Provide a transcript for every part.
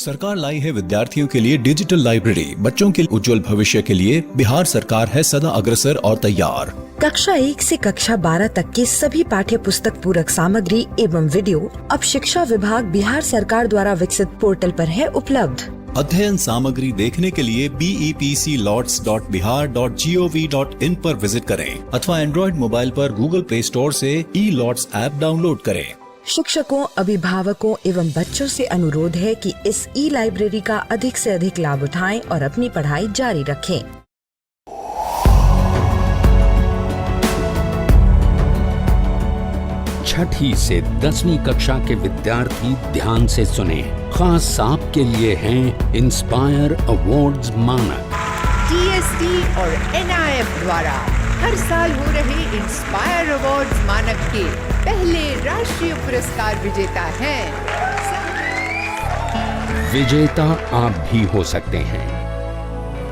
सरकार लाई है विद्यार्थियों के लिए डिजिटल लाइब्रेरी। बच्चों के उज्जवल भविष्य के लिए बिहार सरकार है सदा अग्रसर और तैयार। कक्षा 1 से कक्षा 12 तक की सभी पाठ्य पुस्तक पूरक सामग्री एवं वीडियो अब शिक्षा विभाग बिहार सरकार द्वारा विकसित पोर्टल पर है उपलब्ध। अध्ययन सामग्री देखने के लिए BEPCLots.bihar.gov.in पर विजिट करें अथवा एंड्रॉइड मोबाइल पर गूगल प्ले स्टोर से E-Lots ऐप डाउनलोड करें। शिक्षकों, अभिभावकों एवं बच्चों से अनुरोध है कि इस लाइब्रेरी का अधिक से अधिक लाभ उठाएं और अपनी पढ़ाई जारी रखें। छठी से 10वीं कक्षा के विद्यार्थी ध्यान से सुने। खास आपके लिए हैं इंस्पायर अवार्ड्स मानक। DST और NIF द्वारा हर साल हो रहे इंस्पायर अवार्ड्स मानक के पहले राष्ट्रीय पुरस्कार विजेता हैं। विजेता आप भी हो सकते हैं,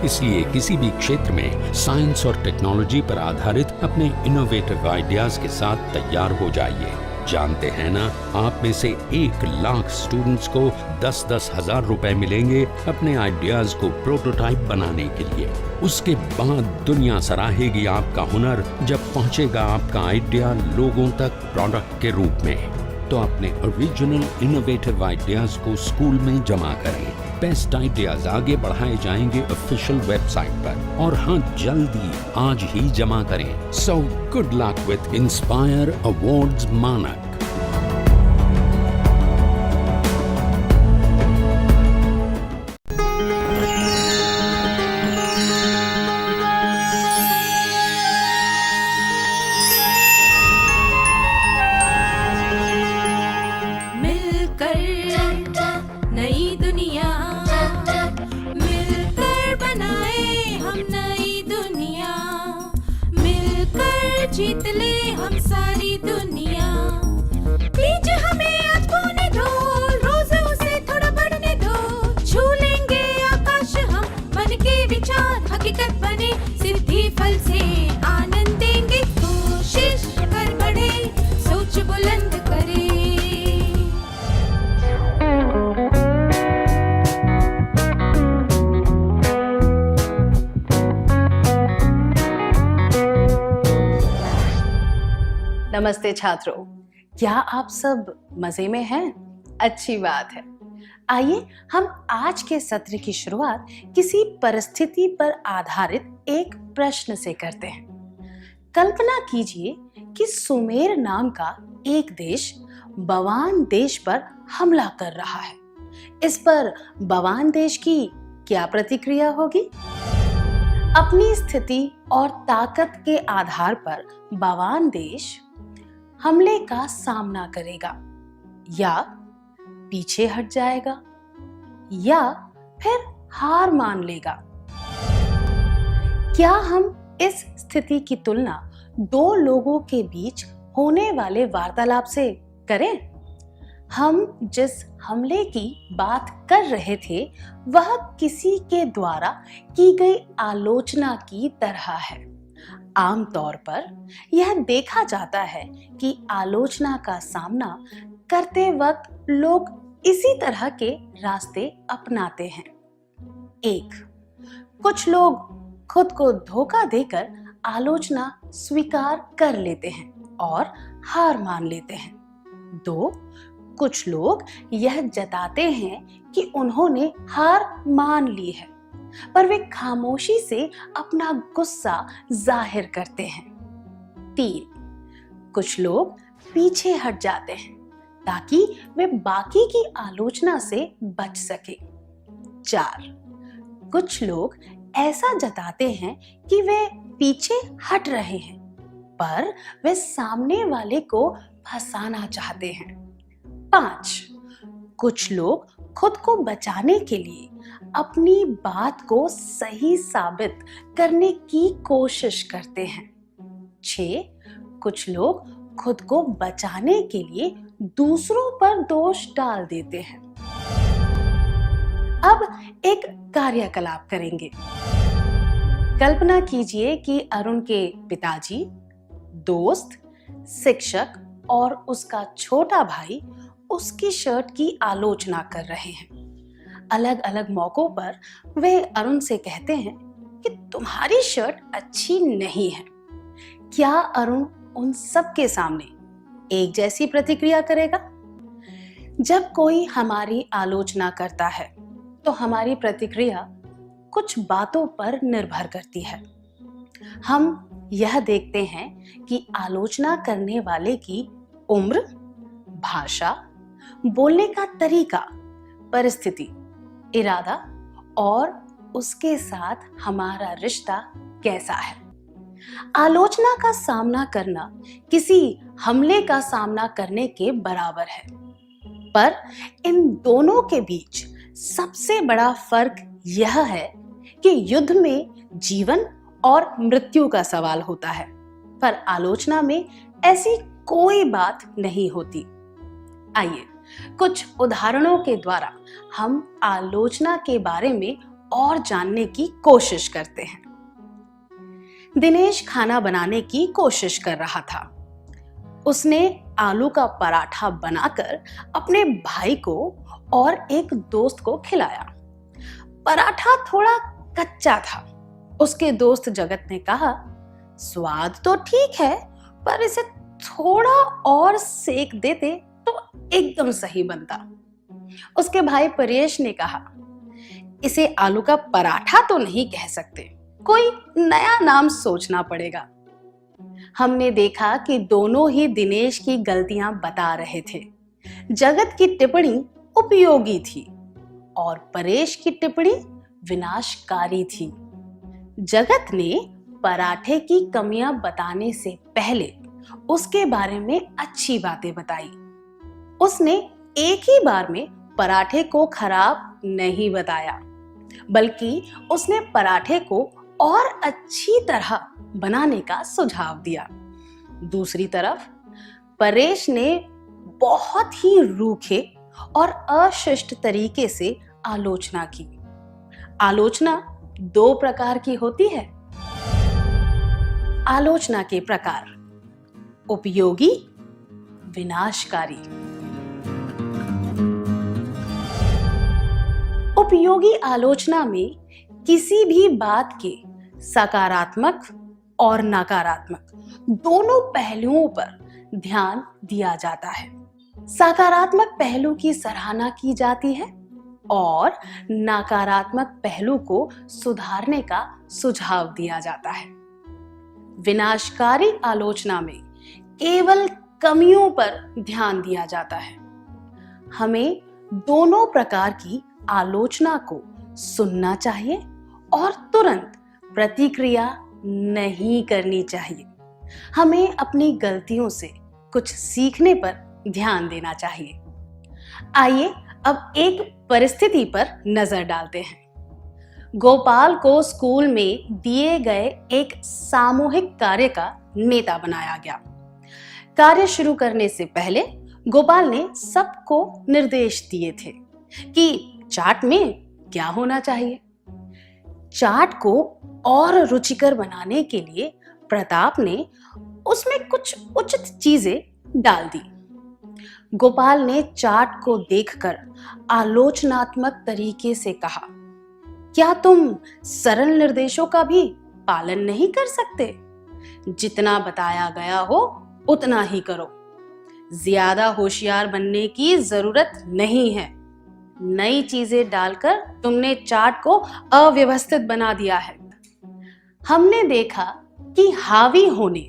इसलिए किसी भी क्षेत्र में साइंस और टेक्नोलॉजी पर आधारित अपने इनोवेटिव आइडियाज के साथ तैयार हो जाइए। जानते हैं ना, आप में से 1 लाख स्टूडेंट्स को 10-10 हजार रुपए मिलेंगे अपने आइडियाज को प्रोटोटाइप बनाने के लिए। उसके बाद दुनिया सराहेगी आपका हुनर जब पहुंचेगा आपका आइडिया लोगों तक प्रोडक्ट के रूप में। तो अपने ओरिजिनल इनोवेटिव आइडियाज को स्कूल में जमा करें। बेस्ट आइडियाज आगे बढ़ाए जाएंगे ऑफिशियल वेबसाइट पर, और हाँ, जल्दी आज ही जमा करें। So good luck with inspire awards मानक। जीत ले हम सारी दुनिया। प्लीज हमें आज खोने दो, रोज उसे थोड़ा बढ़ने दो। छू लेंगे आकाश हम, मन के विचार हकीकत बने। सिद्धि फल से आनंद देंगे, कोशिश कर बढ़े, सोच बुलंद करे। नमस्ते छात्रों, क्या आप सब मजे में हैं? अच्छी बात है। आइए हम आज के सत्र की शुरुआत किसी परिस्थिति पर आधारित एक प्रश्न से करते हैं। कल्पना कीजिए कि सुमेर नाम का एक देश बवान देश पर हमला कर रहा है। इस पर बवान देश की क्या प्रतिक्रिया होगी? अपनी स्थिति और ताकत के आधार पर बवान देश हमले का सामना करेगा, या पीछे हट जाएगा, या फिर हार मान लेगा। क्या हम इस स्थिति की तुलना 2 लोगों के बीच होने वाले वार्तालाप से करें? हम जिस हमले की बात कर रहे थे वह किसी के द्वारा की गई आलोचना की तरह है। आमतौर पर यह देखा जाता है कि आलोचना का सामना करते वक्त लोग इसी तरह के रास्ते अपनाते हैं। 1. कुछ लोग खुद को धोखा देकर आलोचना स्वीकार कर लेते हैं और हार मान लेते हैं। 2. कुछ लोग यह जताते हैं कि उन्होंने हार मान ली है, पर वे खामोशी से अपना गुस्सा जाहिर करते हैं। 3. कुछ लोग पीछे हट जाते हैं ताकि वे बाकी की आलोचना से बच सके। 4. कुछ लोग ऐसा जताते हैं कि वे पीछे हट रहे हैं, पर वे सामने वाले को फंसाना चाहते हैं। 5. कुछ लोग खुद को बचाने के लिए अपनी बात को सही साबित करने की कोशिश करते हैं। 6. कुछ लोग खुद को बचाने के लिए दूसरों पर दोष डाल देते हैं। अब एक कार्यकलाप करेंगे। कल्पना कीजिए कि अरुण के पिताजी, दोस्त, शिक्षक और उसका छोटा भाई उसकी शर्ट की आलोचना कर रहे हैं। अलग अलग मौकों पर वे अरुण से कहते हैं कि तुम्हारी शर्ट अच्छी नहीं है। क्या अरुण उन सब के सामने एक जैसी प्रतिक्रिया करेगा? जब कोई हमारी आलोचना करता है तो हमारी प्रतिक्रिया कुछ बातों पर निर्भर करती है। हम यह देखते हैं कि आलोचना करने वाले की उम्र, भाषा, बोलने का तरीका, परिस्थिति, इरादा और उसके साथ हमारा रिश्ता कैसा है। आलोचना का सामना करना किसी हमले का सामना करने के बराबर है, पर इन दोनों के बीच सबसे बड़ा फर्क यह है कि युद्ध में जीवन और मृत्यु का सवाल होता है, पर आलोचना में ऐसी कोई बात नहीं होती। आइए कुछ उदाहरणों के द्वारा हम आलोचना के बारे में और जानने की कोशिश करते हैं। दिनेश खाना बनाने की कोशिश कर रहा था। उसने आलू का पराठा बनाकर अपने भाई को और एक दोस्त को खिलाया। पराठा थोड़ा कच्चा था। उसके दोस्त जगत ने कहा, स्वाद तो ठीक है, पर इसे थोड़ा और सेक देते तो एकदम सही बनता। उसके भाई परेश ने कहा, इसे आलू का पराठा तो नहीं कह सकते, कोई नया नाम सोचना पड़ेगा। हमने देखा कि दोनों ही दिनेश की गलतियां बता रहे थे। जगत की टिप्पणी उपयोगी थी और परेश की टिप्पणी विनाशकारी थी। जगत ने पराठे की कमियां बताने से पहले उसके बारे में अच्छी बातें बताई। उसने एक ही बार में पराठे को खराब नहीं बताया, बल्कि उसने पराठे को और अच्छी तरह बनाने का सुझाव दिया। दूसरी तरफ परेश ने बहुत ही रूखे और अशिष्ट तरीके से आलोचना की। आलोचना दो प्रकार की होती है। आलोचना के प्रकार: उपयोगी, विनाशकारी। उपयोगी आलोचना में किसी भी बात के सकारात्मक और नकारात्मक दोनों पहलुओं पर ध्यान दिया जाता है। सकारात्मक पहलू की सराहना की जाती है और नकारात्मक पहलू को सुधारने का सुझाव दिया जाता है। विनाशकारी आलोचना में केवल कमियों पर ध्यान दिया जाता है। हमें दोनों प्रकार की आलोचना को सुनना चाहिए और तुरंत प्रतिक्रिया नहीं करनी चाहिए। हमें अपनी गलतियों से कुछ सीखने पर ध्यान देना चाहिए। आइए अब एक परिस्थिति पर नजर डालते हैं। गोपाल को स्कूल में दिए गए एक सामूहिक कार्य का नेता बनाया गया। कार्य शुरू करने से पहले गोपाल ने सबको निर्देश दिए थे कि चाट में क्या होना चाहिए। चाट को और रुचिकर बनाने के लिए प्रताप ने उसमें कुछ उचित चीजें डाल दी। गोपाल ने चाट को देखकर आलोचनात्मक तरीके से कहा, क्या तुम सरल निर्देशों का भी पालन नहीं कर सकते? जितना बताया गया हो उतना ही करो। ज्यादा होशियार बनने की जरूरत नहीं है। नई चीजें डालकर तुमने चाट को अव्यवस्थित बना दिया है। हमने देखा कि हावी होने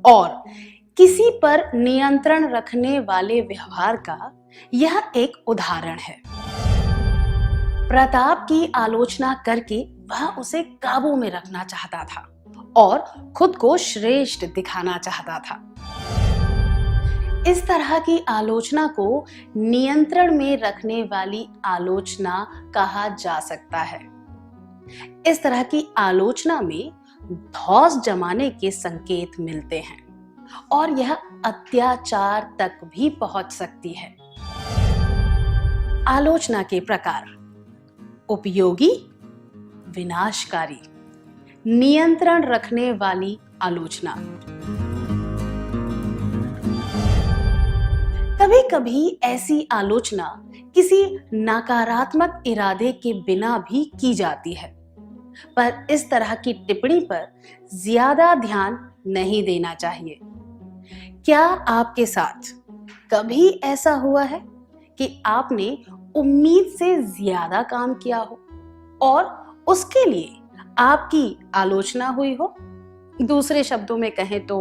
और किसी पर नियंत्रण रखने वाले व्यवहार का यह एक उदाहरण है। प्रताप की आलोचना करके वह उसे काबू में रखना चाहता था और खुद को श्रेष्ठ दिखाना चाहता था। इस तरह की आलोचना को नियंत्रण में रखने वाली आलोचना कहा जा सकता है। इस तरह की आलोचना में धौंस जमाने के संकेत मिलते हैं और यह अत्याचार तक भी पहुंच सकती है। आलोचना के प्रकार: उपयोगी, विनाशकारी, नियंत्रण रखने वाली आलोचना। कभी कभी ऐसी आलोचना किसी नकारात्मक इरादे के बिना भी की जाती है, पर इस तरह की टिप्पणी पर ज्यादा ध्यान नहीं देना चाहिए। क्या आपके साथ कभी ऐसा हुआ है कि आपने उम्मीद से ज्यादा काम किया हो और उसके लिए आपकी आलोचना हुई हो? दूसरे शब्दों में कहें तो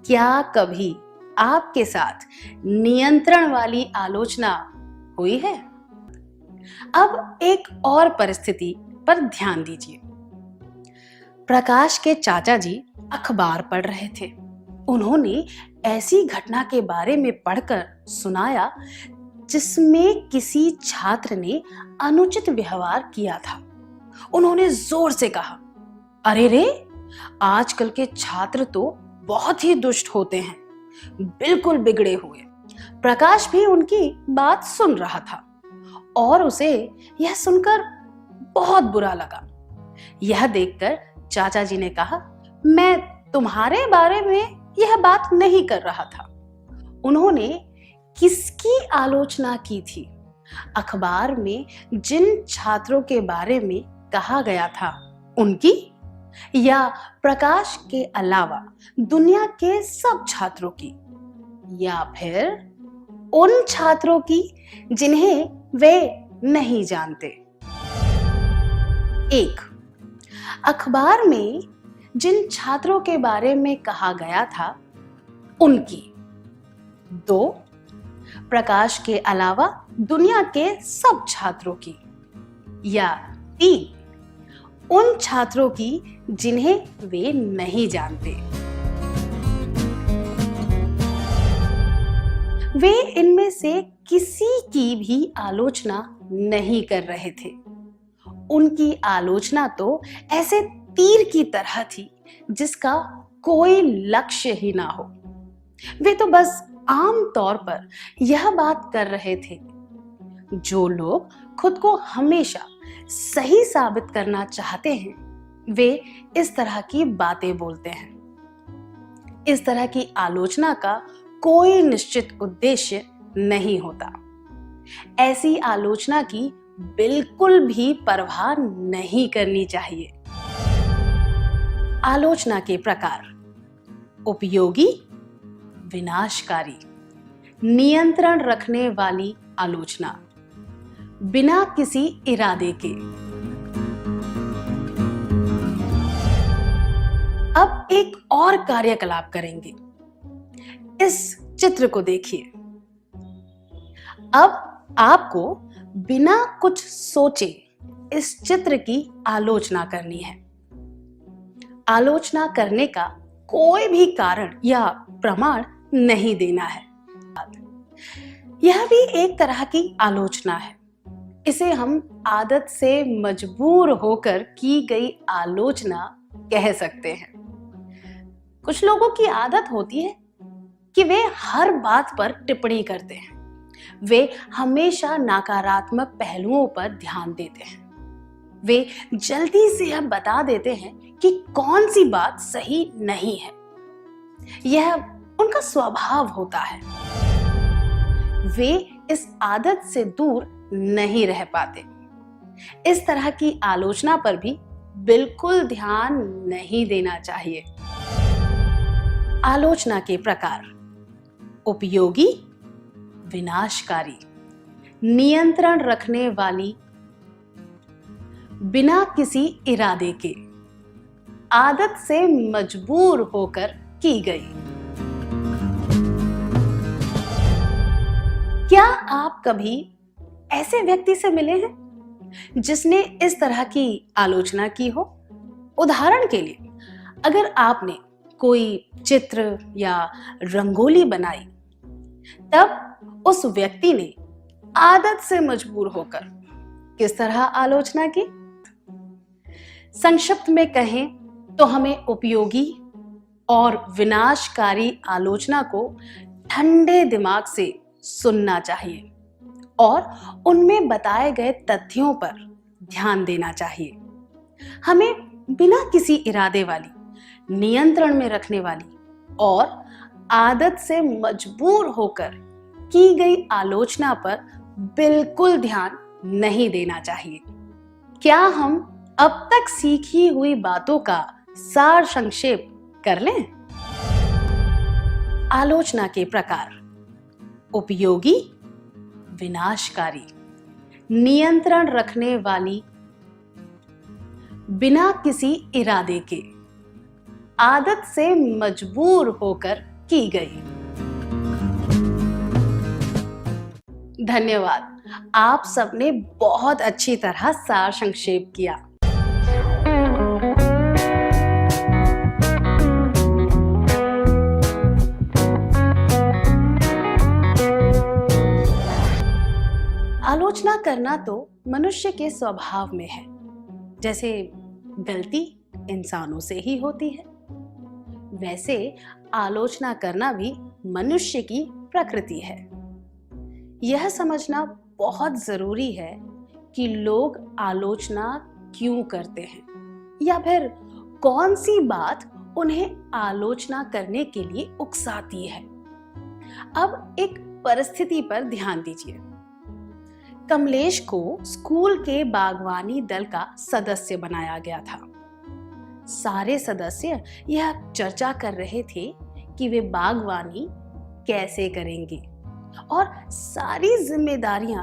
क्या कभी आपके साथ नियंत्रण वाली आलोचना हुई है? अब एक और परिस्थिति पर ध्यान दीजिए। प्रकाश के चाचा जी अखबार पढ़ रहे थे। उन्होंने ऐसी घटना के बारे में पढ़कर सुनाया जिसमें किसी छात्र ने अनुचित व्यवहार किया था। उन्होंने जोर से कहा, अरे रे, आजकल के छात्र तो बहुत ही दुष्ट होते हैं, बिल्कुल बिगड़े हुए। प्रकाश भी उनकी बात सुन रहा था और उसे यह सुनकर बहुत बुरा लगा। यह देखकर चाचा जी ने कहा, मैं तुम्हारे बारे में यह बात नहीं कर रहा था। उन्होंने किसकी आलोचना की थी? अखबार में जिन छात्रों के बारे में कहा गया था उनकी, या प्रकाश के अलावा दुनिया के सब छात्रों की, या फिर उन छात्रों की जिन्हें वे नहीं जानते? एक, अखबार में जिन छात्रों के बारे में कहा गया था उनकी। दो, प्रकाश के अलावा दुनिया के सब छात्रों की। या तीन, उन छात्रों की जिन्हें वे नहीं जानते। वे इनमें से किसी की भी आलोचना नहीं कर रहे थे। उनकी आलोचना तो ऐसे तीर की तरह थी जिसका कोई लक्ष्य ही ना हो। वे तो बस आम तौर पर यह बात कर रहे थे। जो लोग खुद को हमेशा सही साबित करना चाहते हैं, वे इस तरह की बातें बोलते हैं। इस तरह की आलोचना का कोई निश्चित उद्देश्य नहीं होता। ऐसी आलोचना की बिल्कुल भी परवाह नहीं करनी चाहिए। आलोचना के प्रकार: उपयोगी, विनाशकारी, नियंत्रण रखने वाली आलोचना, बिना किसी इरादे के। अब एक और कार्यकलाप करेंगे। इस चित्र को देखिए। अब आपको बिना कुछ सोचे इस चित्र की आलोचना करनी है। आलोचना करने का कोई भी कारण या प्रमाण नहीं देना है। यह भी एक तरह की आलोचना है। इसे हम आदत से मजबूर होकर की गई आलोचना कह सकते हैं। कुछ लोगों की आदत होती है कि वे हर बात पर टिप्पणी करते हैं। वे हमेशा नकारात्मक पहलुओं पर ध्यान देते हैं। वे जल्दी से यह बता देते हैं कि कौन सी बात सही नहीं है। यह उनका स्वभाव होता है। वे इस आदत से दूर नहीं रह पाते। इस तरह की आलोचना पर भी बिल्कुल ध्यान नहीं देना चाहिए। आलोचना के प्रकार: उपयोगी, विनाशकारी, नियंत्रण रखने वाली, बिना किसी इरादे के, आदत से मजबूर होकर की गई। क्या आप कभी ऐसे व्यक्ति से मिले हैं जिसने इस तरह की आलोचना की हो? उदाहरण के लिए, अगर आपने कोई चित्र या रंगोली बनाई, तब उस व्यक्ति ने आदत से मजबूर होकर किस तरह आलोचना की? संक्षिप्त में कहें तो हमें उपयोगी और विनाशकारी आलोचना को ठंडे दिमाग से सुनना चाहिए और उनमें बताए गए तथ्यों पर ध्यान देना चाहिए। हमें बिना किसी इरादे वाली, नियंत्रण में रखने वाली और आदत से मजबूर होकर की गई आलोचना पर बिल्कुल ध्यान नहीं देना चाहिए। क्या हम अब तक सीखी हुई बातों का सार संक्षेप कर लें? आलोचना के प्रकार: उपयोगी, विनाशकारी, नियंत्रण रखने वाली, बिना किसी इरादे के, आदत से मजबूर होकर की गई। धन्यवाद, आप सबने बहुत अच्छी तरह सार संक्षेप किया। आलोचना करना तो मनुष्य के स्वभाव में है। जैसे गलती इंसानों से ही होती है, वैसे आलोचना करना भी मनुष्य की प्रकृति है। यह समझना बहुत जरूरी है कि लोग आलोचना क्यों करते हैं या फिर कौन सी बात उन्हें आलोचना करने के लिए उकसाती है। अब एक परिस्थिति पर ध्यान दीजिए। कमलेश को स्कूल के बागवानी दल का सदस्य बनाया गया था। सारे सदस्य यह चर्चा कर रहे थे कि वे बागवानी कैसे करेंगे और सारी जिम्मेदारियां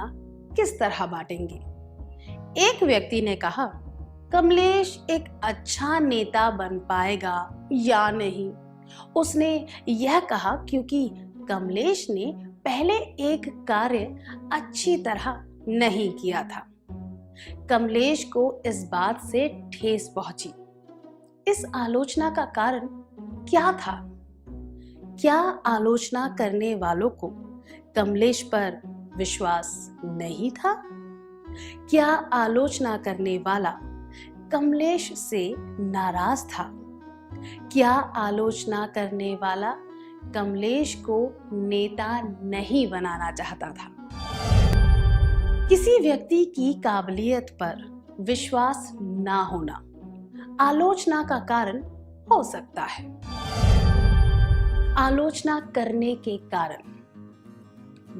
किस तरह बांटेंगे। एक व्यक्ति ने कहा, कमलेश एक अच्छा नेता बन पाएगा या नहीं। उसने यह कहा क्योंकि कमलेश ने पहले एक कार्य अच्छी तरह नहीं किया था। कमलेश को इस बात से ठेस पहुंची। इस आलोचना का कारण क्या था? क्या आलोचना करने वालों को कमलेश पर विश्वास नहीं था? क्या आलोचना करने वाला कमलेश से नाराज था? क्या आलोचना करने वाला कमलेश को नेता नहीं बनाना चाहता था? किसी व्यक्ति की काबिलियत पर विश्वास ना होना आलोचना का कारण हो सकता है। आलोचना करने के कारण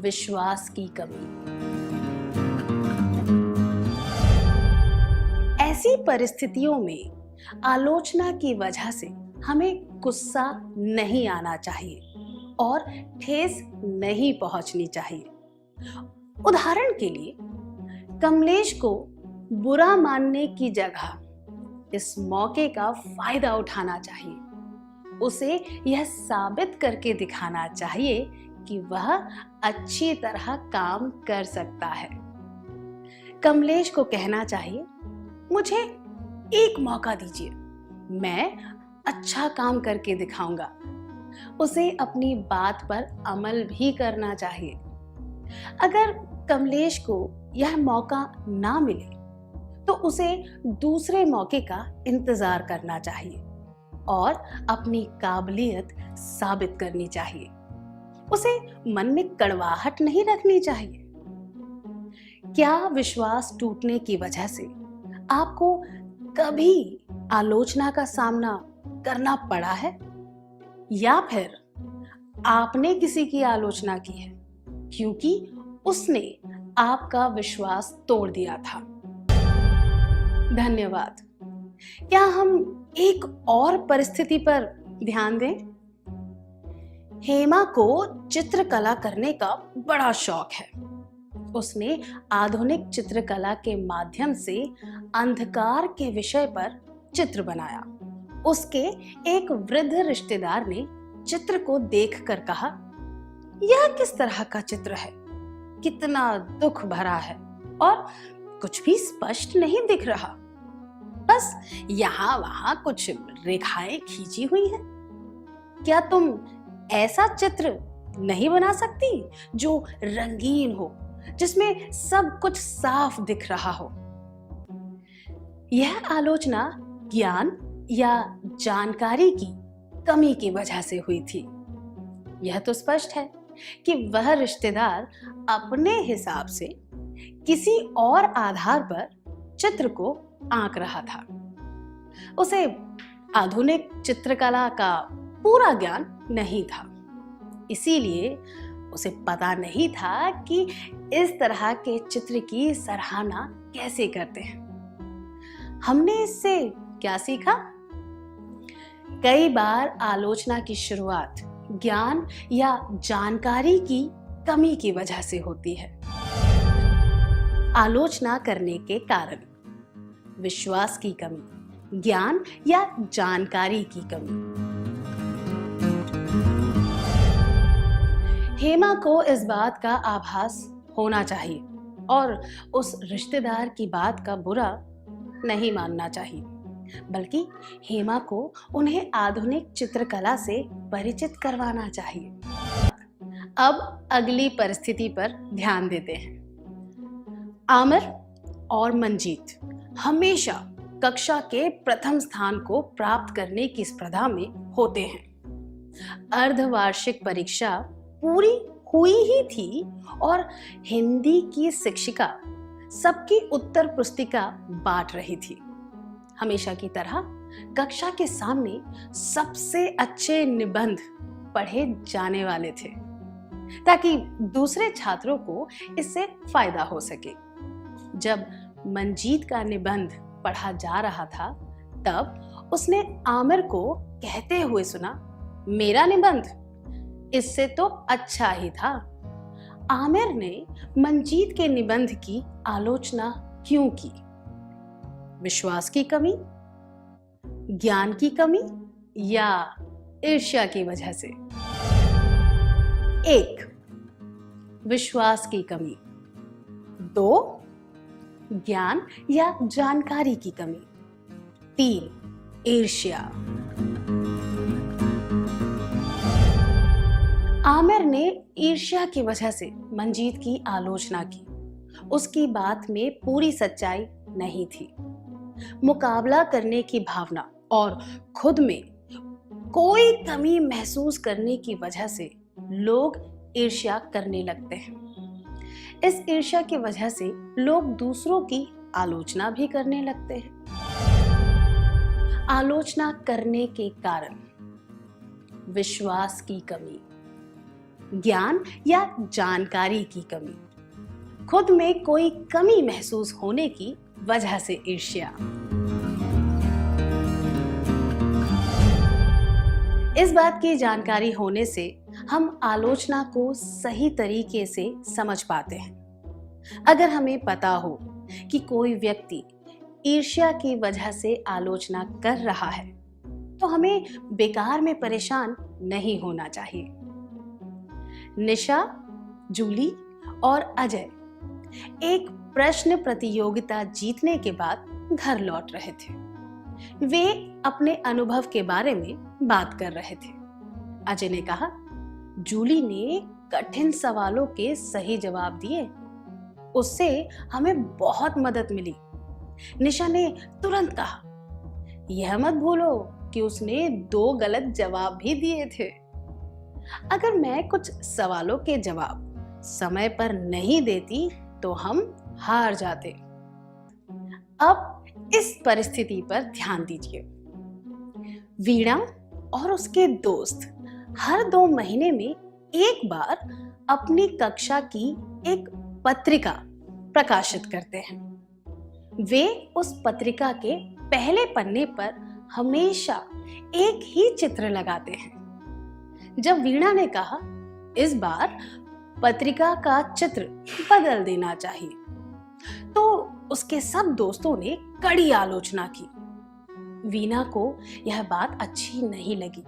विश्वास की कमी। ऐसी परिस्थितियों में आलोचना की वजह से हमें गुस्सा नहीं आना चाहिए और ठेस नहीं पहुंचनी चाहिए। उदाहरण के लिए, कमलेश को बुरा मानने की जगह इस मौके का फायदा उठाना चाहिए। उसे यह साबित करके दिखाना चाहिए कि वह अच्छी तरह काम कर सकता है। कमलेश को कहना चाहिए, मुझे एक मौका दीजिए, मैं अच्छा काम करके दिखाऊंगा। उसे अपनी बात पर अमल भी करना चाहिए। अगर कमलेश को यह मौका ना मिले तो उसे दूसरे मौके का इंतजार करना चाहिए और अपनी काबिलियत साबित करनी चाहिए। उसे मन में कड़वाहट नहीं रखनी चाहिए। क्या विश्वास टूटने की वजह से आपको कभी आलोचना का सामना करना पड़ा है या फिर आपने किसी की आलोचना की है क्योंकि उसने आपका विश्वास तोड़ दिया था? धन्यवाद। क्या हम एक और परिस्थिति पर ध्यान दें? हेमा को चित्रकला करने का बड़ा शौक है। उसने आधुनिक चित्रकला के माध्यम से अंधकार के विषय पर चित्र बनाया। उसके एक वृद्ध रिश्तेदार ने चित्र को देखकर कहा, यह किस तरह का चित्र है? कितना दुख भरा है और कुछ भी स्पष्ट नहीं दिख रहा। बस यहाँ वहां कुछ रेखाएं खींची हुई हैं। क्या तुम ऐसा चित्र नहीं बना सकती जो रंगीन हो, जिसमें सब कुछ साफ दिख रहा हो? यह आलोचना ज्ञान या जानकारी की कमी की वजह से हुई थी। यह तो स्पष्ट है कि वह रिश्तेदार अपने हिसाब से किसी और आधार पर चित्र को आंक रहा था। उसे आधुनिक चित्रकला का पूरा ज्ञान नहीं था, इसीलिए उसे पता नहीं था कि इस तरह के चित्र की सराहना कैसे करते हैं। हमने इससे क्या सीखा? कई बार आलोचना की शुरुआत ज्ञान या जानकारी की कमी की वजह से होती है। आलोचना करने के कारण विश्वास की कमी, ज्ञान या जानकारी की कमी। हेमा को इस बात का आभास होना चाहिए और उस रिश्तेदार की बात का बुरा नहीं मानना चाहिए, बल्कि हेमा को उन्हें आधुनिक चित्रकला से परिचित करवाना चाहिए। अब अगली परिस्थिति पर ध्यान देते हैं। आमिर और मंजीत हमेशा कक्षा के प्रथम स्थान को प्राप्त करने की स्पर्धा में होते हैं। अर्धवार्षिक परीक्षा पूरी हुई ही थी और हिंदी की शिक्षिका सबकी उत्तर पुस्तिका बांट रही थी। हमेशा की तरह कक्षा के सामने सबसे अच्छे निबंध पढ़े जाने वाले थे, ताकि दूसरे छात्रों को इससे फायदा हो सके। जब मंजीत का निबंध पढ़ा जा रहा था, तब उसने आमिर को कहते हुए सुना, मेरा निबंध इससे तो अच्छा ही था। आमिर ने मंजीत के निबंध की आलोचना क्यों की? विश्वास की कमी, ज्ञान की कमी या ईर्ष्या की वजह से? 1. विश्वास की कमी। 2. ज्ञान या जानकारी की कमी। 3. ईर्ष्या। आमिर ने ईर्ष्या की वजह से मंजीत की आलोचना की। उसकी बात में पूरी सच्चाई नहीं थी। मुकाबला करने की भावना और खुद में कोई कमी महसूस करने की वजह से लोग ईर्ष्या करने लगते हैं। इस ईर्ष्या की वजह से लोग दूसरों की आलोचना भी करने लगते हैं। आलोचना करने के कारण विश्वास की कमी, ज्ञान या जानकारी की कमी, खुद में कोई कमी महसूस होने की वजह से ईर्ष्या। इस बात की जानकारी होने से हम आलोचना को सही तरीके से समझ पाते हैं। अगर हमें पता हो कि कोई व्यक्ति ईर्ष्या की वजह से आलोचना कर रहा है, तो हमें बेकार में परेशान नहीं होना चाहिए। निशा, जूली और अजय एक प्रश्न प्रतियोगिता जीतने के बाद घर लौट रहे थे। वे अपने अनुभव के बारे में बात कर रहे थे। अजय ने कहा, जूली ने कठिन सवालों के सही जवाब दिए, उससे हमें बहुत मदद मिली। निशा ने तुरंत कहा, यह मत भूलो कि उसने 2 गलत जवाब भी दिए थे। अगर मैं कुछ सवालों के जवाब समय पर नहीं देती तो हम हार जाते। अब इस परिस्थिति पर ध्यान दीजिए। वीणा और उसके दोस्त हर 2 महीने में एक बार अपनी कक्षा की एक पत्रिका प्रकाशित करते हैं। वे उस पत्रिका के पहले पन्ने पर हमेशा एक ही चित्र लगाते हैं। जब वीणा ने कहा, इस बार पत्रिका का चित्र बदल देना चाहिए, तो उसके सब दोस्तों ने कड़ी आलोचना की। वीणा को यह बात अच्छी नहीं लगी।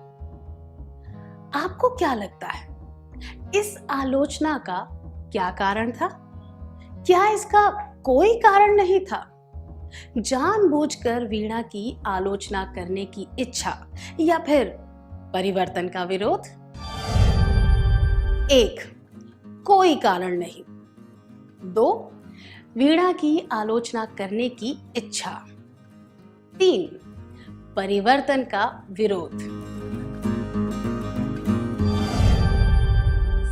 आपको क्या लगता है, इस आलोचना का क्या कारण था? क्या इसका कोई कारण नहीं था? जानबूझकर वीणा की आलोचना करने की इच्छा या फिर परिवर्तन का विरोध? 1. कोई कारण नहीं। 2. वीणा की आलोचना करने की इच्छा। 3. परिवर्तन का विरोध।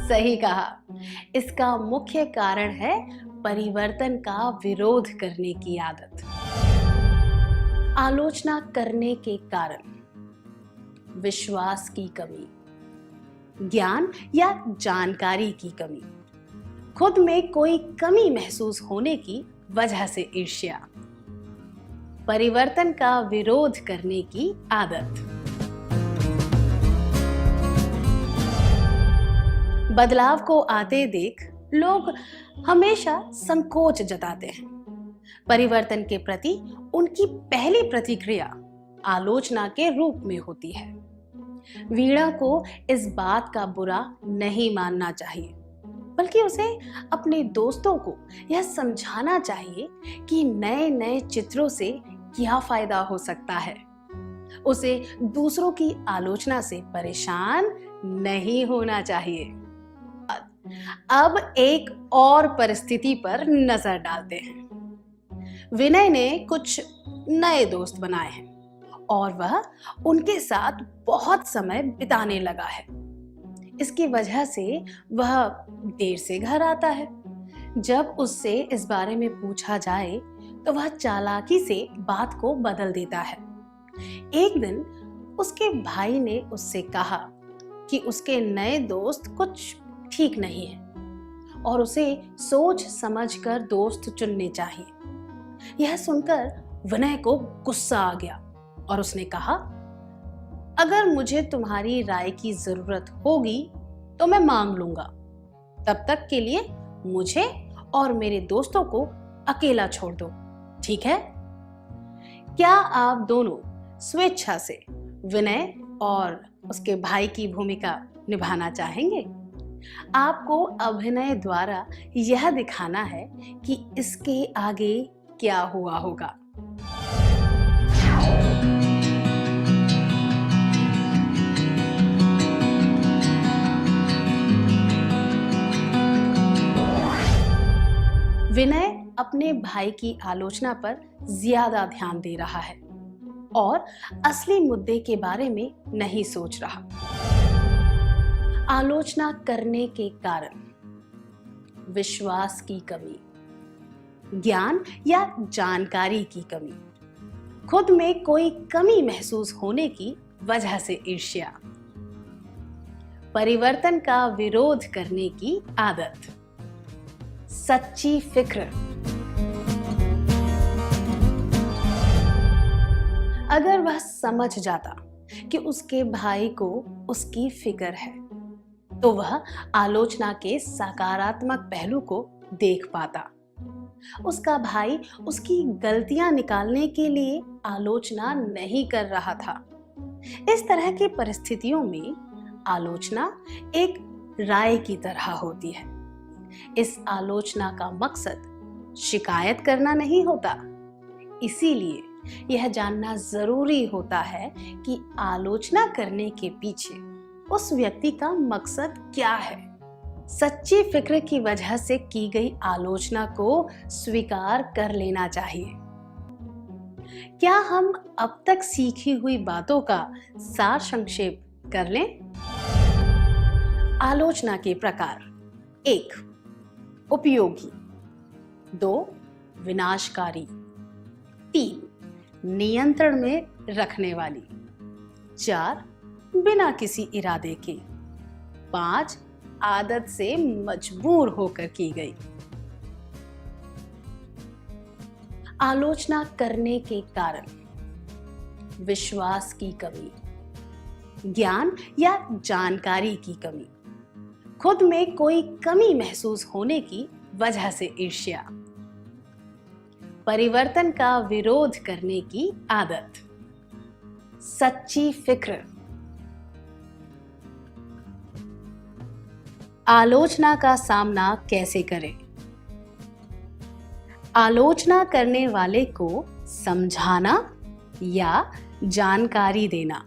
सही कहा, इसका मुख्य कारण है परिवर्तन का विरोध करने की आदत। आलोचना करने के कारण विश्वास की कमी, ज्ञान या जानकारी की कमी, खुद में कोई कमी महसूस होने की वजह से ईर्ष्या, परिवर्तन का विरोध करने की आदत, बदलाव को आते देख लोग हमेशा संकोच जताते हैं। परिवर्तन के प्रति उनकी पहली प्रतिक्रिया आलोचना के रूप में होती है। वीणा को इस बात का बुरा नहीं मानना चाहिए, बल्कि उसे अपने दोस्तों को यह समझाना चाहिए कि नए नए चित्रों से क्या फायदा हो सकता है। उसे दूसरों की आलोचना से परेशान नहीं होना चाहिए। अब एक और परिस्थिति पर नजर डालते हैं। विनय ने कुछ नए दोस्त बनाए हैं और वह उनके साथ बहुत समय बिताने लगा है। इसकी वजह से वह देर से घर आता है। जब उससे इस बारे में पूछा जाए तो वह चालाकी से बात को बदल देता है। एक दिन उसके भाई ने उससे कहा कि उसके नए दोस्त कुछ ठीक नहीं है और उसे सोच समझकर दोस्त चुनने चाहिए। यह सुनकर विनय को गुस्सा आ गया और उसने कहा, अगर मुझे तुम्हारी राय की जरूरत होगी तो मैं मांग लूंगा, तब तक के लिए मुझे और मेरे दोस्तों को अकेला छोड़ दो, ठीक है? क्या आप दोनों स्वेच्छा से विनय और उसके भाई की भूमिका निभाना चाहेंगे? आपको अभिनय द्वारा यह दिखाना है कि इसके आगे क्या हुआ होगा। विनय अपने भाई की आलोचना पर ज्यादा ध्यान दे रहा है और असली मुद्दे के बारे में नहीं सोच रहा। आलोचना करने के कारण विश्वास की कमी, ज्ञान या जानकारी की कमी, खुद में कोई कमी महसूस होने की वजह से ईर्ष्या, परिवर्तन का विरोध करने की आदत, सच्ची फिक्र। अगर वह समझ जाता कि उसके भाई को उसकी फिक्र है तो वह आलोचना के सकारात्मक पहलू को देख पाता। उसका भाई उसकी गलतियां निकालने के लिए आलोचना नहीं कर रहा था। इस तरह की परिस्थितियों में आलोचना एक राय की तरह होती है। इस आलोचना का मकसद शिकायत करना नहीं होता। इसीलिए यह जानना जरूरी होता है कि आलोचना करने के पीछे उस व्यक्ति का मकसद क्या है। सच्ची फिक्र की वजह से की गई आलोचना को स्वीकार कर लेना चाहिए। क्या हम अब तक सीखी हुई बातों का सार संक्षेप कर लें? आलोचना के प्रकार: 1. उपयोगी, 2. विनाशकारी, 3. नियंत्रण में रखने वाली, 4. बिना किसी इरादे के, 5. आदत से मजबूर होकर की गई। आलोचना करने के कारण विश्वास की कमी, ज्ञान या जानकारी की कमी, खुद में कोई कमी महसूस होने की वजह से ईर्ष्या, परिवर्तन का विरोध करने की आदत, सच्ची फिक्र। आलोचना का सामना कैसे करें? आलोचना करने वाले को समझाना या जानकारी देना,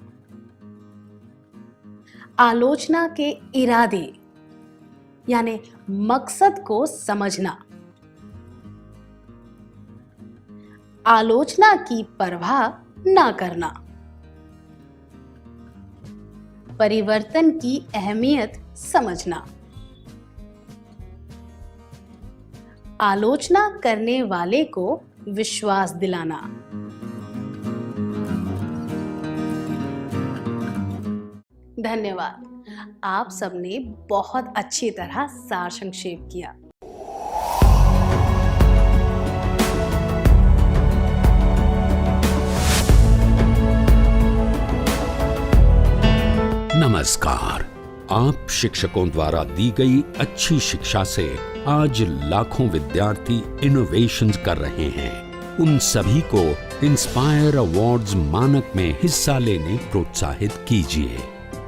आलोचना के इरादे यानी मकसद को समझना, आलोचना की परवाह ना करना, परिवर्तन की अहमियत समझना, आलोचना करने वाले को विश्वास दिलाना। धन्यवाद। आप सबने बहुत अच्छी तरह सार संक्षेप किया। नमस्कार। आप शिक्षकों द्वारा दी गई अच्छी शिक्षा से आज लाखों विद्यार्थी इनोवेशंस कर रहे हैं। उन सभी को इंस्पायर अवार्ड्स मानक में हिस्सा लेने प्रोत्साहित कीजिए।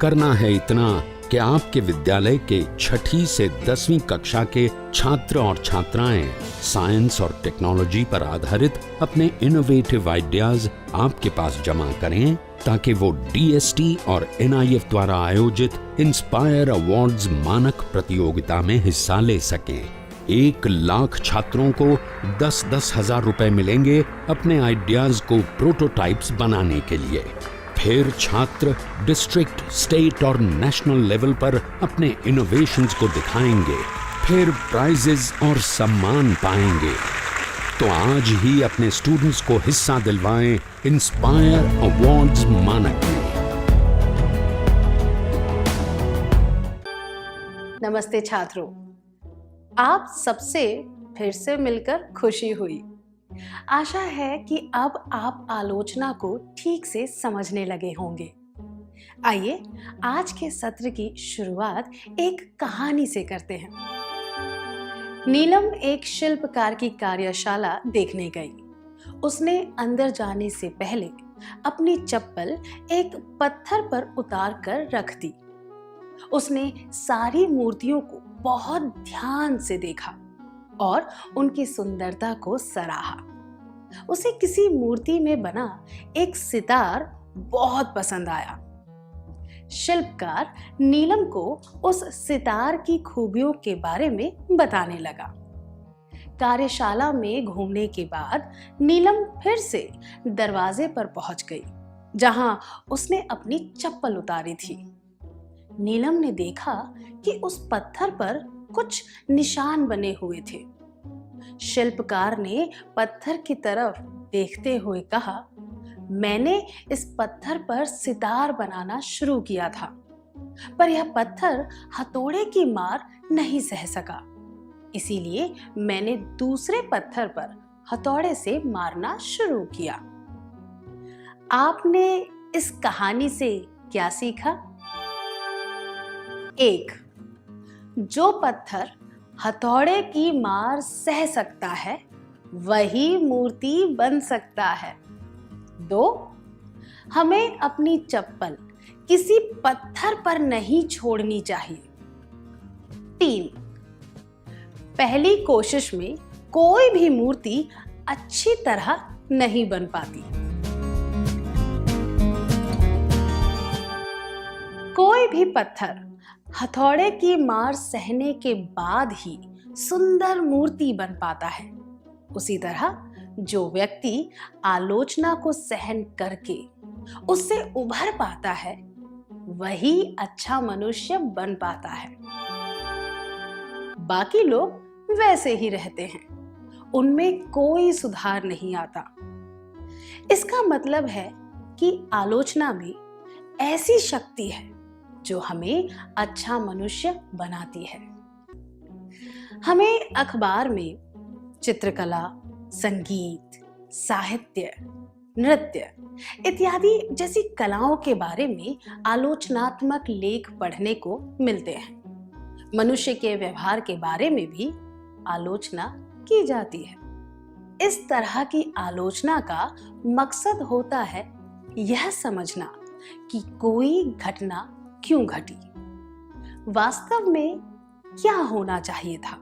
करना है इतना कि आपके विद्यालय के 6ठी से 10वीं कक्षा के छात्र और छात्राएं साइंस और टेक्नोलॉजी पर आधारित अपने इनोवेटिव आइडियाज आपके पास जमा करें, ताकि वो DST और NIF द्वारा आयोजित इंस्पायर अवार्ड्स मानक प्रतियोगिता में हिस्सा ले सकें। 1 लाख छात्रों को 10-10 हजार रुपए मिलेंगे अपने आइडियाज को प्रोटोटाइप्स बनाने के लिए। फिर छात्र डिस्ट्रिक्ट, स्टेट और नेशनल लेवल पर अपने इनोवेशंस को दिखाएंगे। फिर प्राइजेस और सम्मान पाएंगे। तो आज ही अपने स्टूडेंट्स को हिस्सा दिलवाएं इंस्पायर अवार्ड्स मानक में। नमस्ते छात्रों, आप सबसे फिर से मिलकर खुशी हुई। आशा है कि अब आप आलोचना को ठीक से समझने लगे होंगे। आइए आज के सत्र की शुरुआत एक कहानी से करते हैं। नीलम एक शिल्पकार की कार्यशाला देखने गई। उसने अंदर जाने से पहले अपनी चप्पल एक पत्थर पर उतार कर रख दी। उसने सारी मूर्तियों को बहुत ध्यान से देखा और उनकी सुंदरता को सराहा। उसे किसी मूर्ति में बना एक सितार बहुत पसंद आया। शिल्पकार नीलम को उस सितार की खूबियों के बारे में बताने लगा। कार्यशाला में घूमने के बाद नीलम फिर से दरवाजे पर पहुंच गई, जहां उसने अपनी चप्पल उतारी थी। नीलम ने देखा कि उस पत्थर पर कुछ निशान बने हुए थे। शिल्पकार ने पत्थर की तरफ देखते हुए कहा, मैंने इस पत्थर पर सितार बनाना शुरू किया था, पर यह पत्थर हथौड़े की मार नहीं सह सका। इसीलिए मैंने दूसरे पत्थर पर हथौड़े से मारना शुरू किया। आपने इस कहानी से क्या सीखा? 1. जो पत्थर हथौड़े की मार सह सकता है वही मूर्ति बन सकता है। 2. हमें अपनी चप्पल किसी पत्थर पर नहीं छोड़नी चाहिए। 3. पहली कोशिश में कोई भी मूर्ति अच्छी तरह नहीं बन पाती। कोई भी पत्थर हथौड़े की मार सहने के बाद ही सुंदर मूर्ति बन पाता है। उसी तरह जो व्यक्ति आलोचना को सहन करके उससे उभर पाता है वही अच्छा मनुष्य बन पाता है। बाकी लोग वैसे ही रहते हैं, उनमें कोई सुधार नहीं आता। इसका मतलब है कि आलोचना में ऐसी शक्ति है जो हमें अच्छा मनुष्य बनाती है। हमें अखबार में चित्रकला, संगीत, साहित्य, नृत्य इत्यादि जैसी कलाओं के बारे में आलोचनात्मक लेख पढ़ने को मिलते हैं। मनुष्य के व्यवहार के बारे में भी आलोचना की जाती है। इस तरह की आलोचना का मकसद होता है यह समझना कि कोई घटना क्यों घटी, वास्तव में क्या होना चाहिए था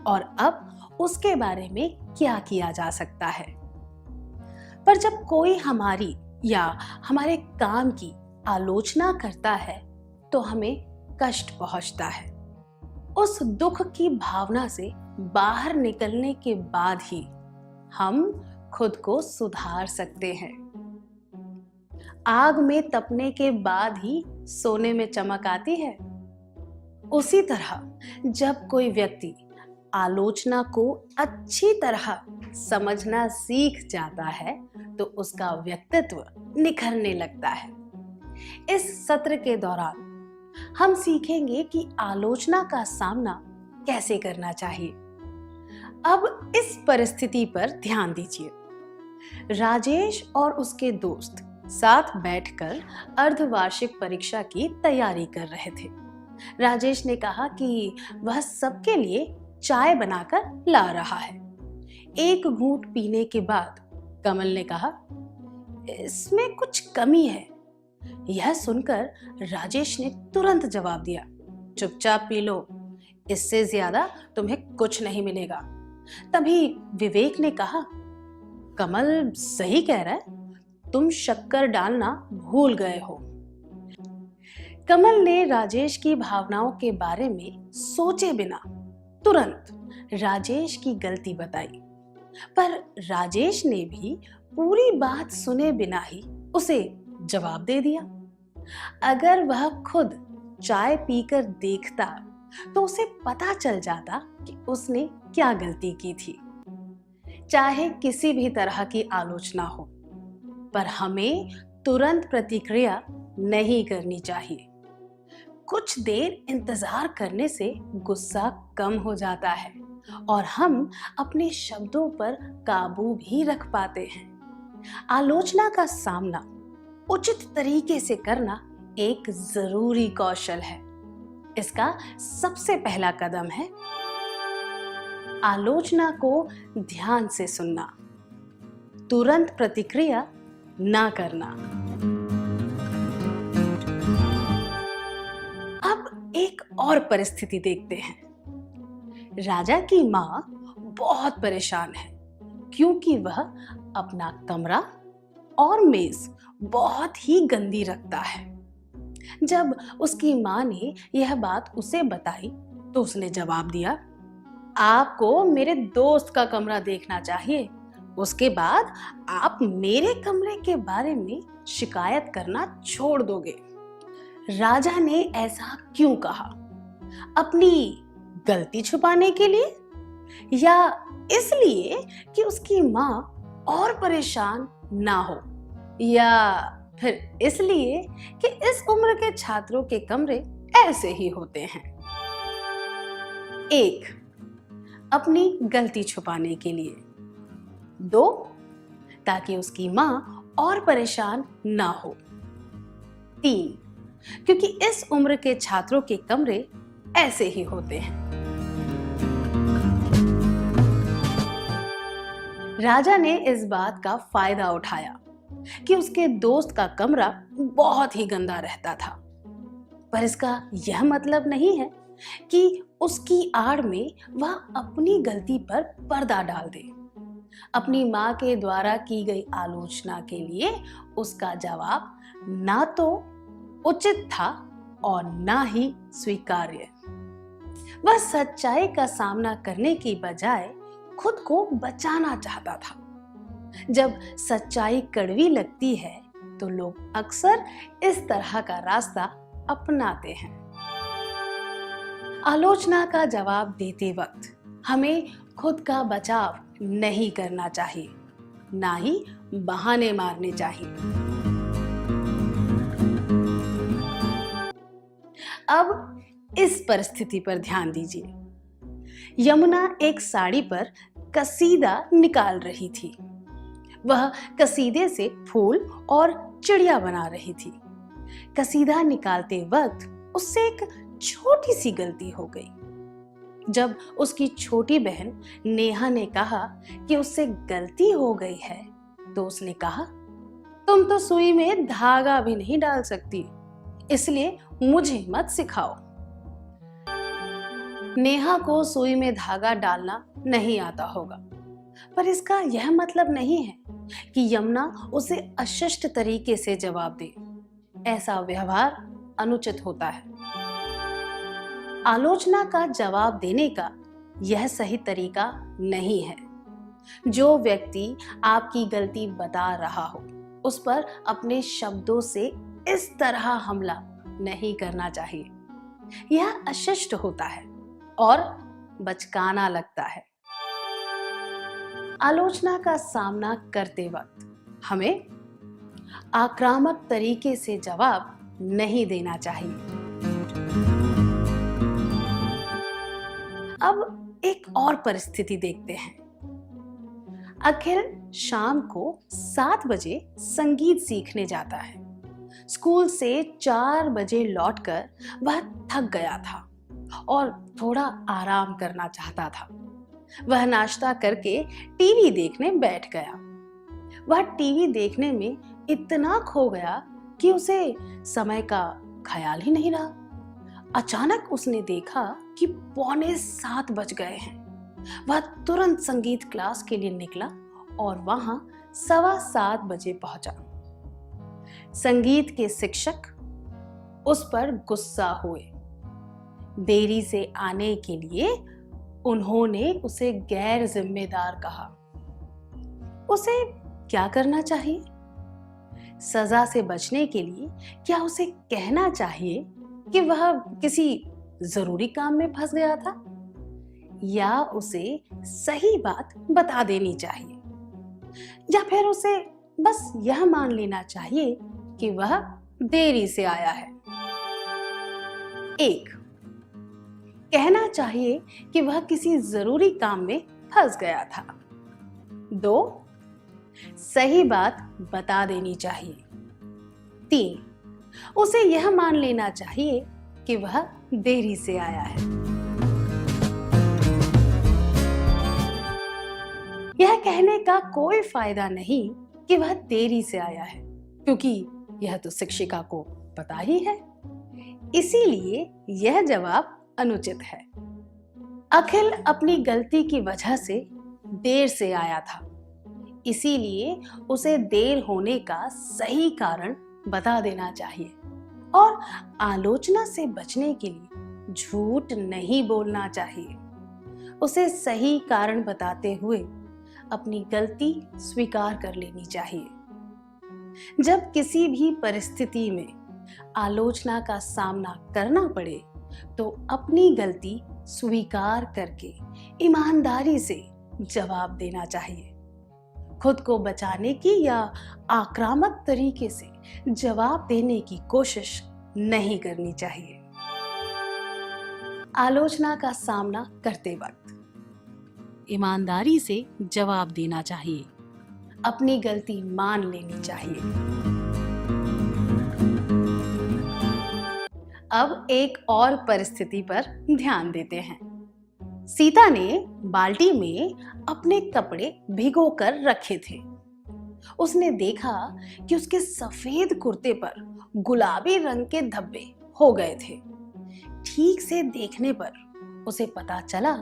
और अब उसके बारे में क्या किया जा सकता है। पर जब कोई हमारी या हमारे काम की आलोचना करता है तो हमें कष्ट पहुंचता है। उस दुख की भावना से बाहर निकलने के बाद ही हम खुद को सुधार सकते हैं। आग में तपने के बाद ही सोने में चमक आती है। उसी तरह जब कोई व्यक्ति आलोचना को अच्छी तरह समझना सीख जाता है तो उसका व्यक्तित्व निखरने लगता है। इस सत्र के दौरान हम सीखेंगे कि आलोचना का सामना कैसे करना चाहिए। अब इस परिस्थिति पर ध्यान दीजिए। राजेश और उसके दोस्त साथ बैठकर अर्धवार्षिक परीक्षा की तैयारी कर रहे थे। राजेश ने कहा कि वह सबके लिए चाय बनाकर ला रहा है। एक घूंट पीने के बाद कमल ने कहा, इसमें कुछ कमी है। यह सुनकर राजेश ने तुरंत जवाब दिया, चुपचाप पी लो, इससे ज्यादा तुम्हें कुछ नहीं मिलेगा। तभी विवेक ने कहा, कमल सही कह रहा है, तुम शक्कर डालना भूल गए हो। कमल ने राजेश की भावनाओं के बारे में सोचे बिना तुरंत राजेश की गलती बताई, पर राजेश ने भी पूरी बात सुने बिना ही उसे जवाब दे दिया। अगर वह खुद चाय पीकर देखता तो उसे पता चल जाता कि उसने क्या गलती की थी। चाहे किसी भी तरह की आलोचना हो, पर हमें तुरंत प्रतिक्रिया नहीं करनी चाहिए। कुछ देर इंतजार करने से गुस्सा कम हो जाता है और हम अपने शब्दों पर काबू भी रख पाते हैं। आलोचना का सामना उचित तरीके से करना एक जरूरी कौशल है। इसका सबसे पहला कदम है आलोचना को ध्यान से सुनना, तुरंत प्रतिक्रिया ना करना। अब एक और परिस्थिति देखते हैं। राजा की माँ बहुत परेशान है क्योंकि वह अपना कमरा और मेज बहुत ही गंदी रखता है। जब उसकी माँ ने यह बात उसे बताई तो उसने जवाब दिया, आपको मेरे दोस्त का कमरा देखना चाहिए, उसके बाद आप मेरे कमरे के बारे में शिकायत करना छोड़ दोगे। राजा ने ऐसा क्यों कहा? अपनी गलती छुपाने के लिए, या इसलिए कि उसकी माँ और परेशान ना हो, या फिर इसलिए कि इस उम्र के छात्रों के कमरे ऐसे ही होते हैं? 1. अपनी गलती छुपाने के लिए। 2. ताकि उसकी माँ और परेशान ना हो। 3. क्योंकि इस उम्र के छात्रों के कमरे ऐसे ही होते हैं। राजा ने इस बात का फायदा उठाया कि उसके दोस्त का कमरा बहुत ही गंदा रहता था, पर इसका यह मतलब नहीं है कि उसकी आड़ में वह अपनी गलती पर पर्दा डाल दे। अपनी माँ के द्वारा की गई आलोचना के लिए उसका जवाब ना तो उचित था और ना ही स्वीकार्य। वह सच्चाई का सामना करने की बजाय खुद को बचाना चाहता था। जब सच्चाई कड़वी लगती है तो लोग अक्सर इस तरह का रास्ता अपनाते हैं। आलोचना का जवाब देते वक्त हमें खुद का बचाव नहीं करना चाहिए, ना ही बहाने मारने चाहिए। अब इस परिस्थिति पर ध्यान दीजिए। यमुना एक साड़ी पर कसीदा निकाल रही थी। वह कसीदे से फूल और चिड़िया बना रही थी। कसीदा निकालते वक्त उससे एक छोटी सी गलती हो गई। जब उसकी छोटी बहन नेहा ने कहा कि उससे गलती हो गई है तो उसने कहा, तुम तो सुई में धागा भी नहीं डाल सकती, इसलिए मुझे मत सिखाओ। नेहा को सुई में धागा डालना नहीं आता होगा, पर इसका यह मतलब नहीं है कि यमुना उसे अशिष्ट तरीके से जवाब दे। ऐसा व्यवहार अनुचित होता है। आलोचना का जवाब देने का यह सही तरीका नहीं है। जो व्यक्ति आपकी गलती बता रहा हो उस पर अपने शब्दों से इस तरह हमला नहीं करना चाहिए। यह अशिष्ट होता है और बचकाना लगता है। आलोचना का सामना करते वक्त हमें आक्रामक तरीके से जवाब नहीं देना चाहिए। अब एक और परिस्थिति देखते हैं। अखिल शाम को 7 बजे संगीत सीखने जाता है। स्कूल से 4 बजे लौटकर वह थक गया था और थोड़ा आराम करना चाहता था। वह नाश्ता करके टीवी देखने बैठ गया। वह टीवी देखने में इतना खो गया कि उसे समय का ख्याल ही नहीं रहा। अचानक उसने देखा कि 6:45 बज गए हैं। वह तुरंत संगीत क्लास के लिए निकला और वहां 7:15 बजे पहुंचा। संगीत के शिक्षक उस पर गुस्सा हुए। देरी से आने के लिए उन्होंने उसे गैर जिम्मेदार कहा। उसे क्या करना चाहिए? सजा से बचने के लिए क्या उसे कहना चाहिए कि वह किसी जरूरी काम में फंस गया था, या उसे सही बात बता देनी चाहिए, या फिर उसे बस यह मान लेना चाहिए कि वह देरी से आया है? 1. कहना चाहिए कि वह किसी जरूरी काम में फंस गया था। 2. सही बात बता देनी चाहिए। 3. उसे यह मान लेना चाहिए कि वह देरी से आया है। यह कहने का कोई फायदा नहीं कि वह देरी से आया है, क्योंकि यह तो शिक्षिका को पता ही है। इसीलिए यह जवाब अनुचित है। अखिल अपनी गलती की वजह से देर से आया था, इसीलिए उसे देर होने का सही कारण बता देना चाहिए और आलोचना से बचने के लिए झूठ नहीं बोलना चाहिए। उसे सही कारण बताते हुए अपनी गलती स्वीकार कर लेनी चाहिए। जब किसी भी परिस्थिति में आलोचना का सामना करना पड़े तो अपनी गलती स्वीकार करके ईमानदारी से जवाब देना चाहिए। खुद को बचाने की या आक्रामक तरीके से जवाब देने की कोशिश नहीं करनी चाहिए। आलोचना का सामना करते वक्त ईमानदारी से जवाब देना चाहिए। अपनी गलती मान लेनी चाहिए। अब एक और परिस्थिति पर ध्यान देते हैं। सीता ने बाल्टी में अपने कपड़े भिगो कर रखे थे। उसने देखा कि उसके सफेद कुर्ते पर गुलाबी रंग के धब्बे हो गए थे। ठीक से देखने पर उसे पता चला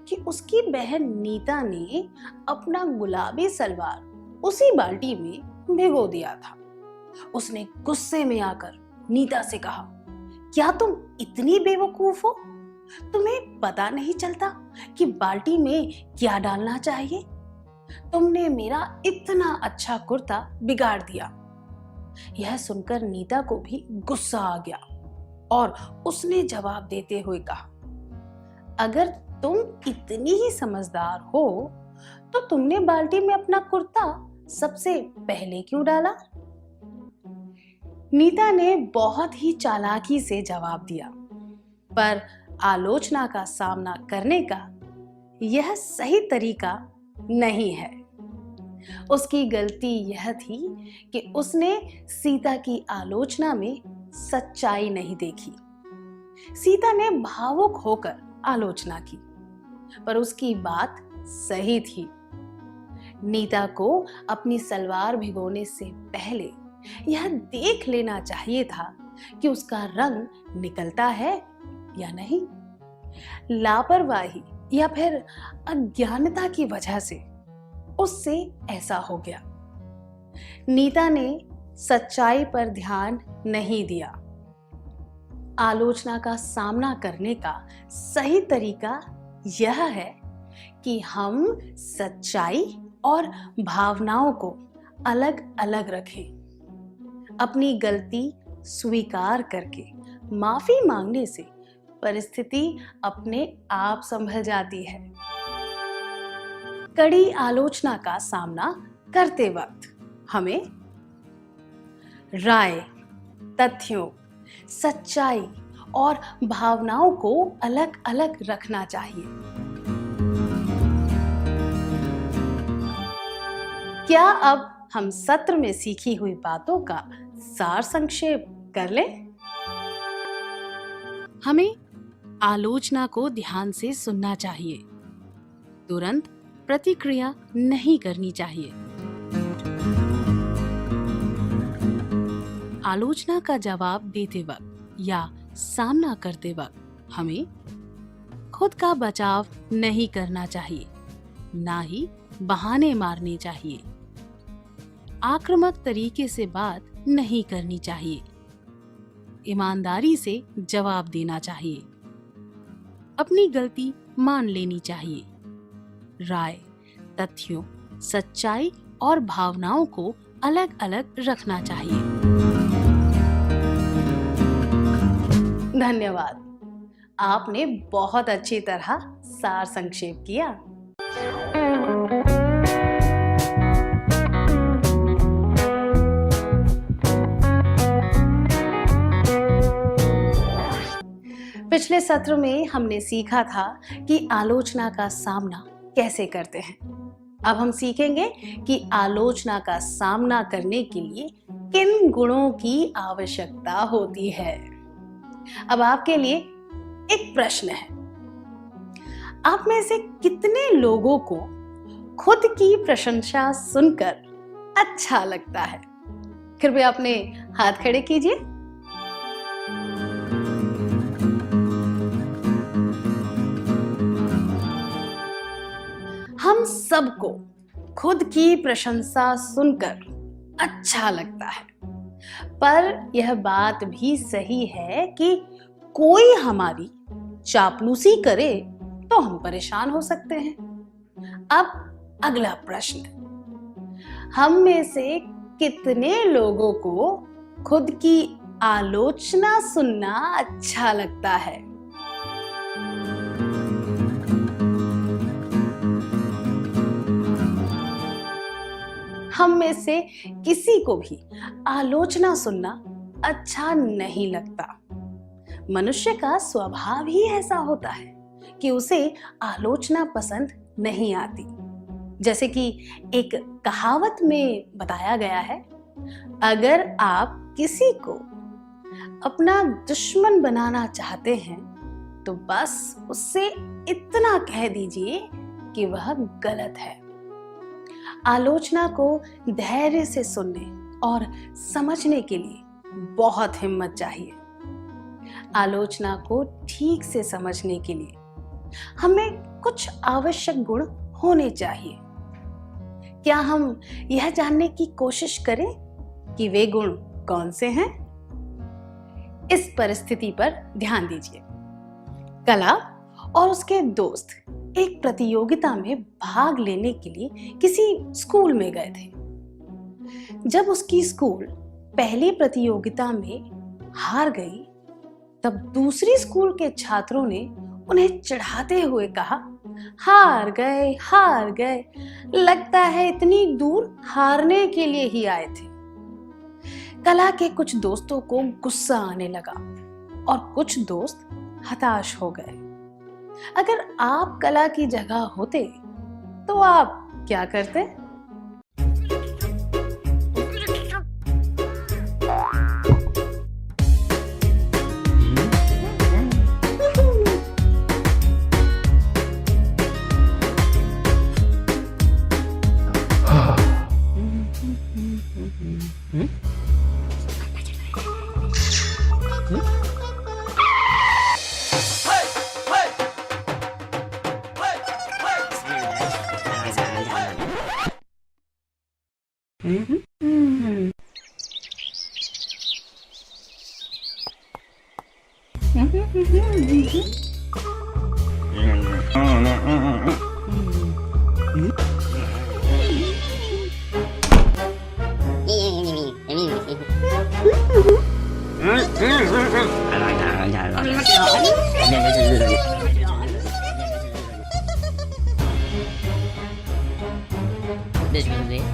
कि उसकी बहन नीता ने अपना गुलाबी सलवार उसी बाल्टी में भिगो दिया था। उसने गुस्से में आकर नीता से कहा, क्या तुम इतनी बेवकूफ हो? तुम्हें पता नहीं चलता कि बाल्टी में क्या डालना चाहिए? तुमने मेरा इतना अच्छा कुर्ता बिगाड़ दिया। यह सुनकर नीता को भी गुस्सा आ गया और उसने जवाब देते हुए कहा, अगर तुम इतनी ही समझदार हो तो तुमने बाल्टी में अपना कुर्ता सबसे पहले क्यों डाला? नीता ने बहुत ही चालाकी से जवाब दिया, पर आलोचना का सामना करने का यह सही तरीका नहीं है। उसकी गलती यह थी कि उसने सीता की आलोचना में सच्चाई नहीं देखी। सीता ने भावुक होकर आलोचना की, पर उसकी बात सही थी। नीता को अपनी सलवार भिगोने से पहले यह देख लेना चाहिए था कि उसका रंग निकलता है या नहीं। लापरवाही या फिर अज्ञानता की वजह से उससे ऐसा हो गया। नीता ने सच्चाई पर ध्यान नहीं दिया। आलोचना का सामना करने का सही तरीका यह है कि हम सच्चाई और भावनाओं को अलग अलग रखें। अपनी गलती स्वीकार करके माफी मांगने से परिस्थिति अपने आप संभल जाती है। कड़ी आलोचना का सामना करते वक्त हमें राय, तथ्यों, सच्चाई और भावनाओं को अलग अलग रखना चाहिए। क्या अब हम सत्र में सीखी हुई बातों का सार संक्षेप कर लें? हमें आलोचना को ध्यान से सुनना चाहिए, तुरंत प्रतिक्रिया नहीं करनी चाहिए। आलोचना का जवाब देते वक्त या सामना करते वक्त हमें खुद का बचाव नहीं करना चाहिए, ना ही बहाने मारने चाहिए। आक्रामक तरीके से बात नहीं करनी चाहिए। ईमानदारी से जवाब देना चाहिए। अपनी गलती मान लेनी चाहिए। राय, तथ्यों, सच्चाई और भावनाओं को अलग अलग रखना चाहिए। धन्यवाद। आपने बहुत अच्छी तरह सार संक्षेप किया। पिछले सत्र में हमने सीखा था कि आलोचना का सामना कैसे करते हैं। अब हम सीखेंगे कि आलोचना का सामना करने के लिए किन गुणों की आवश्यकता होती है। अब आपके लिए एक प्रश्न है। आप में से कितने लोगों को खुद की प्रशंसा सुनकर अच्छा लगता है? कृपया अपने हाथ खड़े कीजिए। हम सबको खुद की प्रशंसा सुनकर अच्छा लगता है, पर यह बात भी सही है कि कोई हमारी चापलूसी करे तो हम परेशान हो सकते हैं। अब अगला प्रश्न, हम में से कितने लोगों को खुद की आलोचना सुनना अच्छा लगता है? हम में से किसी को भी आलोचना सुनना अच्छा नहीं लगता। मनुष्य का स्वभाव ही ऐसा होता है कि उसे आलोचना पसंद नहीं आती। जैसे कि एक कहावत में बताया गया है, अगर आप किसी को अपना दुश्मन बनाना चाहते हैं तो बस उससे इतना कह दीजिए कि वह गलत है। आलोचना को धैर्य से सुनने और समझने के लिए बहुत हिम्मत चाहिए। आलोचना को ठीक से समझने के लिए हमें कुछ आवश्यक गुण होने चाहिए। क्या हम यह जानने की कोशिश करें कि वे गुण कौन से हैं? इस परिस्थिति पर ध्यान दीजिए। कला और उसके दोस्त एक प्रतियोगिता में भाग लेने के लिए किसी स्कूल में गए थे। जब उसकी स्कूल पहली प्रतियोगिता में हार गई, तब दूसरी स्कूल के छात्रों ने उन्हें चिढ़ाते हुए कहा, हार गए, लगता है इतनी दूर हारने के लिए ही आए थे। कला के कुछ दोस्तों को गुस्सा आने लगा और कुछ दोस्त हताश हो गए। अगर आप कला की जगह होते तो आप क्या करते?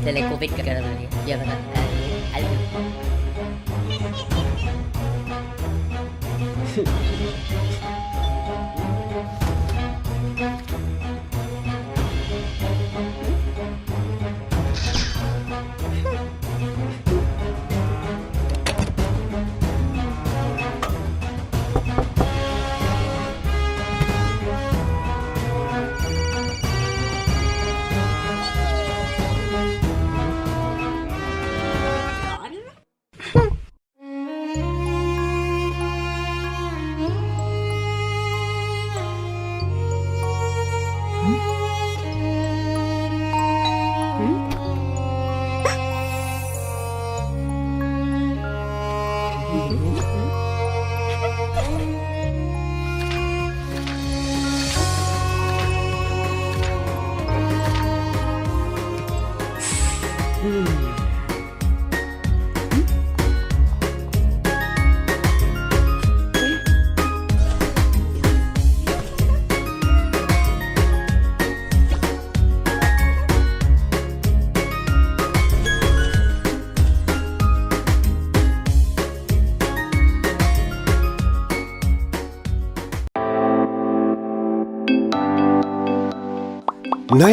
Dari COVID ke dalam dia. Dia kata, नए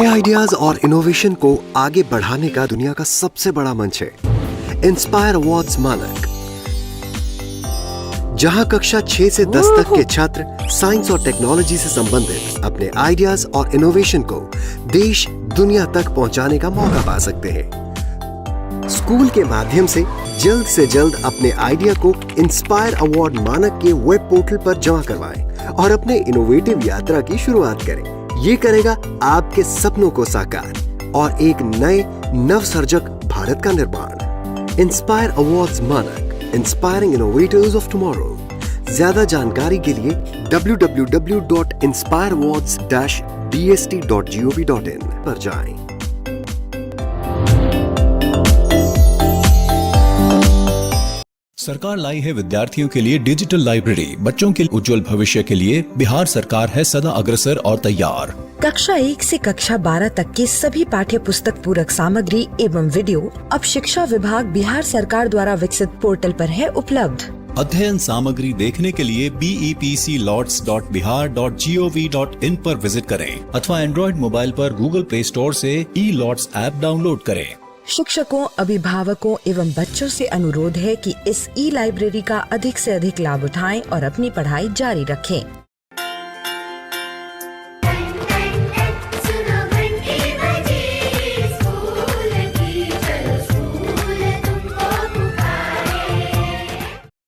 आइडियाज और इनोवेशन को आगे बढ़ाने का दुनिया का सबसे बड़ा मंच है इंस्पायर अवार्ड्स मानक, जहां कक्षा 6 से 10 तक के छात्र साइंस और टेक्नोलॉजी से संबंधित अपने आइडियाज और इनोवेशन को देश दुनिया तक पहुंचाने का मौका पा सकते हैं। स्कूल के माध्यम से जल्द अपने आइडिया को इंस्पायर अवार्ड मानक के वेब पोर्टल पर जमा करवाएं और अपने इनोवेटिव यात्रा की शुरुआत करें। ये करेगा आपके सपनों को साकार और एक नए नवसर्जक भारत का निर्माण। इंस्पायर अवार्ड्स मानक, इंस्पायरिंग इनोवेटर्स ऑफ टुमारो। ज्यादा जानकारी के लिए www.inspireawards-bst.gov.in पर जाएं। सरकार लाई है विद्यार्थियों के लिए डिजिटल लाइब्रेरी। बच्चों के उज्जवल भविष्य के लिए बिहार सरकार है सदा अग्रसर और तैयार। कक्षा 1 से कक्षा 12 तक की सभी पाठ्य पुस्तक पूरक सामग्री एवं वीडियो अब शिक्षा विभाग बिहार सरकार द्वारा विकसित पोर्टल पर है उपलब्ध। अध्ययन सामग्री देखने के लिए BEPCLOTS.bihar.gov.in पर विजिट करें अथवा एंड्रॉइड मोबाइल पर गूगल प्ले स्टोर से E-LOTS ऐप डाउनलोड करें। शिक्षकों, अभिभावकों एवं बच्चों से अनुरोध है कि इस ई लाइब्रेरी का अधिक से अधिक लाभ उठाएं और अपनी पढ़ाई जारी रखें।